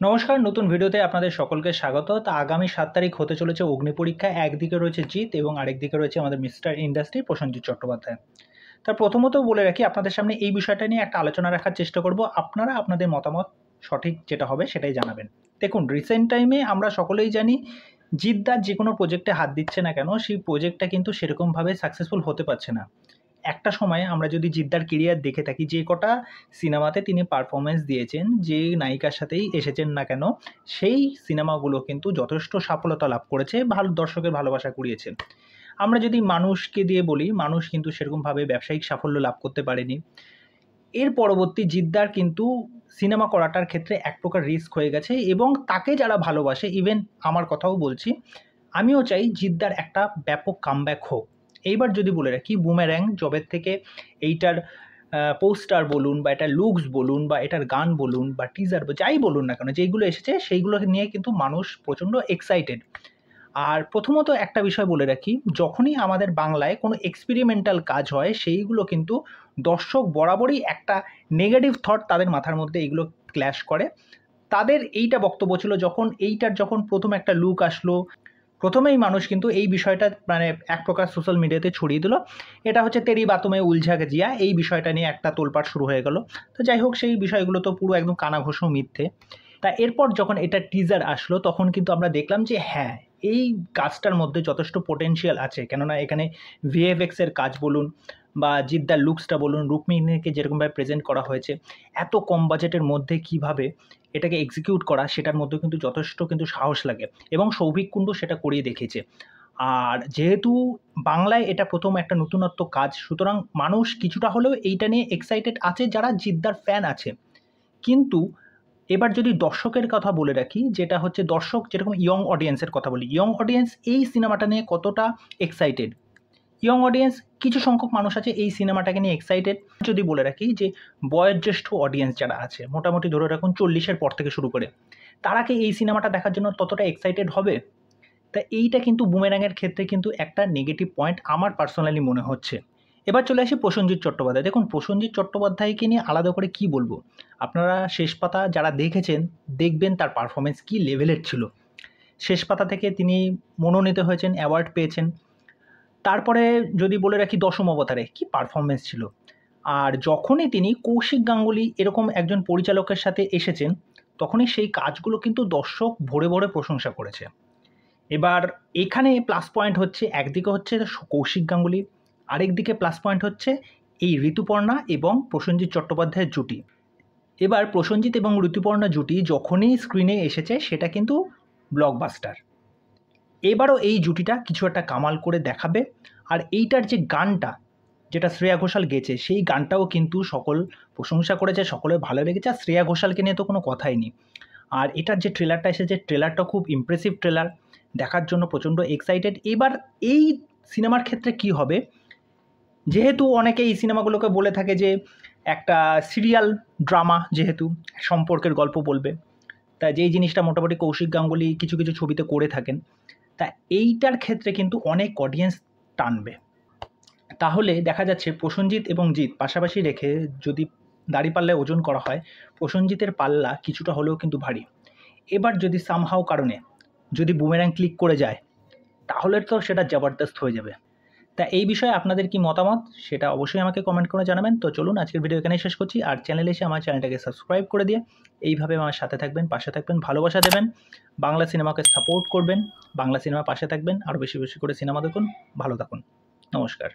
নমস্কার, নতুন ভিডিওতে আপনাদের সকলকে স্বাগত। তা আগামী ৭ তারিখ হতে চলেছে অগ্নিপরীক্ষা। একদিকে রয়েছে জিৎ এবং আরেকদিকে রয়েছে আমাদের মিস্টার ইন্ডাস্ট্রি প্রসেনজিৎ চট্টোপাধ্যায়। তা প্রথমত বলে রাখি, আপনাদের সামনে এই বিষয়টা নিয়ে একটা আলোচনা রাখার চেষ্টা করব। আপনারা আপনাদের মতামত সঠিক যেটা হবে সেটাই জানাবেন। দেখুন, রিসেন্ট টাইমে আমরা সকলেই জানি জিৎদার যে কোনো প্রজেক্টে হাত দিচ্ছে না কেন, সেই প্রজেক্টটা কিন্তু সেরকমভাবে সাকসেসফুল হতে পারছে না। একটা সময়ে আমরা যদি জিদ্দার কেরিয়ার দেখে থাকি, যে কটা সিনেমাতে তিনি পারফরমেন্স দিয়েছেন, যে নায়িকার সাথেই এসেছেন না কেন, সেই সিনেমাগুলো কিন্তু যথেষ্ট সফলতা লাভ করেছে, ভালো দর্শকের ভালোবাসা কুড়িয়েছে। আমরা যদি মানুষকে দিয়ে বলি, মানুষ কিন্তু সেরকমভাবে ব্যবসায়িক সাফল্য লাভ করতে পারেনি। এর পরবর্তী জিদ্দার কিন্তু সিনেমা করাটার ক্ষেত্রে এক প্রকার রিস্ক হয়ে গেছে এবং তাকে যারা ভালোবাসে, ইভেন আমার কথাও বলছি, আমিও চাই জিদ্দার একটা ব্যাপক কামব্যাক হোক। এইবার যদি বলে রাখি, বুমেরাং জবের থেকে এইটার পোস্টার বলুন বা এটার লুকস বলুন বা এটার গান বলুন বা টিজার যাই বলুন না কেন, যেইগুলো এসেছে সেইগুলো নিয়ে কিন্তু মানুষ প্রচণ্ড এক্সাইটেড। আর প্রথমত একটা বিষয় বলে রাখি, যখনই আমাদের বাংলায় কোনো এক্সপেরিমেন্টাল কাজ হয়, সেইগুলো কিন্তু দর্শক বরাবরই একটা নেগেটিভ থট তাদের মাথার মধ্যে এইগুলো ক্ল্যাশ করে। তাদের এইটা বক্তব্য ছিল, যখন প্রথম একটা লুক আসলো, প্রথমেই মানুষ কিন্তু এই বিষয়টা মানে এক প্রকার সোশ্যাল মিডিয়াতে ছড়িয়ে দিল। এটা হচ্ছে তেরি বাতুমে উলঝা জিয়া, এই বিষয়টা নিয়ে একটা তোলপাড় শুরু হয়ে গেল। তো যাই হোক, সেই বিষয়গুলো তো পুরো একদম কানাঘুষো মিথ্যে। তা এরপর যখন এটা টিজার আসলো, তখন কিন্তু আমরা দেখলাম যে হ্যাঁ, এই কাজটার মধ্যে যথেষ্ট পোটেনশিয়াল আছে। কেননা এখানে ভিএফএক্সের কাজ বলুন বা জিদ্দার লুকসটা বলুন, রুক্মিণীকে যেরকমভাবে প্রেজেন্ট করা হয়েছে, এত কম বাজেটের মধ্যে কিভাবে এটাকে এক্সিকিউট করা, সেটার মধ্যে কিন্তু যথেষ্ট কিন্তু সাহস লাগে এবং সৌভিক কুণ্ডু সেটা করিয়ে দেখিয়েছে। আর যেহেতু বাংলায় এটা প্রথম একটা নতুনত্ব কাজ, সুতরাং মানুষ কিছুটা হলেও এইটা নিয়ে এক্সাইটেড আছে, যারা জিদ্দার ফ্যান আছে। কিন্তু এবার যদি দর্শকের কথা বলে রাখি, যেটা হচ্ছে দর্শক, যেরকম ইয়ং অডিয়েন্সের কথা বলি, ইয়ং অডিয়েন্স এই সিনেমাটা নিয়ে কতটা এক্সাইটেড? ইয়ং অডিয়েন্স কিছু সংখ্যক মানুষ আছে এই সিনেমাটাকে নিয়ে এক্সাইটেড। যদি বলে রাখি যে বয়োজ্যেষ্ঠ অডিয়েন্স যারা আছে, মোটামুটি ধরে রাখুন 40-এর পর থেকে শুরু করে, তারা কি এই সিনেমাটা দেখার জন্য ততটা এক্সাইটেড হবে? তা এইটা কিন্তু বুমেরাংয়ের ক্ষেত্রে কিন্তু একটা নেগেটিভ পয়েন্ট আমার পার্সোনালি মনে হচ্ছে। এবার চলে আসি প্রসেনজিৎ চট্টোপাধ্যায়। দেখুন, প্রসেনজিৎ চট্টোপাধ্যায়কে নিয়ে আলাদা করে কি বলবো? আপনারা শেষ পাতা যারা দেখেছেন, দেখবেন তার পারফরমেন্স কী লেভেলের ছিল। শেষ পাতা থেকে তিনি মনোনীত হয়েছেন, অ্যাওয়ার্ড পেয়েছেন। তারপরে যদি বলে রাখি, দশম অবতারে কী পারফরমেন্স ছিল। আর যখনই তিনি কৌশিক গাঙ্গুলি এরকম একজন পরিচালকের সাথে এসেছেন, তখনই সেই কাজগুলো কিন্তু দর্শক ভরে ভরে প্রশংসা করেছে। এবার এখানে প্লাস পয়েন্ট হচ্ছে, একদিকে হচ্ছে কৌশিক গাঙ্গুলি, আরেকদিকে প্লাস পয়েন্ট হচ্ছে এই ঋতুপর্ণা এবং প্রসেনজিৎ চট্টোপাধ্যায়ের জুটি। এবার প্রসেনজিৎ এবং ঋতুপর্ণা জুটি যখনই স্ক্রিনে এসেছে, সেটা কিন্তু ব্লকবাস্টার। এবারও এই জুটিটা কিছু একটা কামাল করে দেখাবে। আর এইটার যে গানটা, যেটা শ্রেয়া ঘোষাল গেয়েছে, সেই গানটাও কিন্তু সকল প্রশংসা করেছে, সকলের ভালো লেগেছে। আর শ্রেয়া ঘোষালকে নিয়ে তো কোনো কথাই নেই। আর এটার যে ট্রেলারটা এসেছে, ট্রেলারটা খুব ইমপ্রেসিভ ট্রেলার, দেখার জন্য প্রচণ্ড এক্সাইটেড। এবার এই সিনেমার ক্ষেত্রে কি হবে, যেহেতু অনেকে এই সিনেমাগুলোকে বলে থাকে যে একটা সিরিয়াল ড্রামা, যেহেতু সম্পর্কের গল্প বলবে, তা যেই জিনিসটা মোটামুটি কৌশিক গাঙ্গুলি কিছু কিছু ছবিতে করে থাকেন, তা এইটার ক্ষেত্রে কিন্তু অনেক অডিয়েন্স টানবে। তাহলে দেখা যাচ্ছে প্রসেনজিৎ এবং জিৎ পাশাপাশি রেখে যদি দাঁড়িপাল্লায় ওজন করা হয়, প্রসেনজিতের পাল্লা কিছুটা হলেও কিন্তু ভারী। এবার যদি সামহাও কারণে যদি বুমেরাং ক্লিক করে যায়, তাহলে তো সেটা জবরদস্ত হয়ে যাবে। তা এই বিষয়ে আপনাদের কি মতামত, সেটা অবশ্যই আমাকে কমেন্ট করে জানাবেন। তো চলুন, আজকের ভিডিও এখানেই শেষ করছি। আর চ্যানেলে এসে আমার চ্যানেলটাকে সাবস্ক্রাইব করে দিয়ে এইভাবে আমার সাথে থাকবেন, পাশে থাকবেন, ভালোবাসা দেবেন, বাংলা সিনেমাকে সাপোর্ট করবেন, বাংলা সিনেমা পাশে থাকবেন, আরও বেশি বেশি করে সিনেমা দেখুন, ভালো থাকুন। নমস্কার।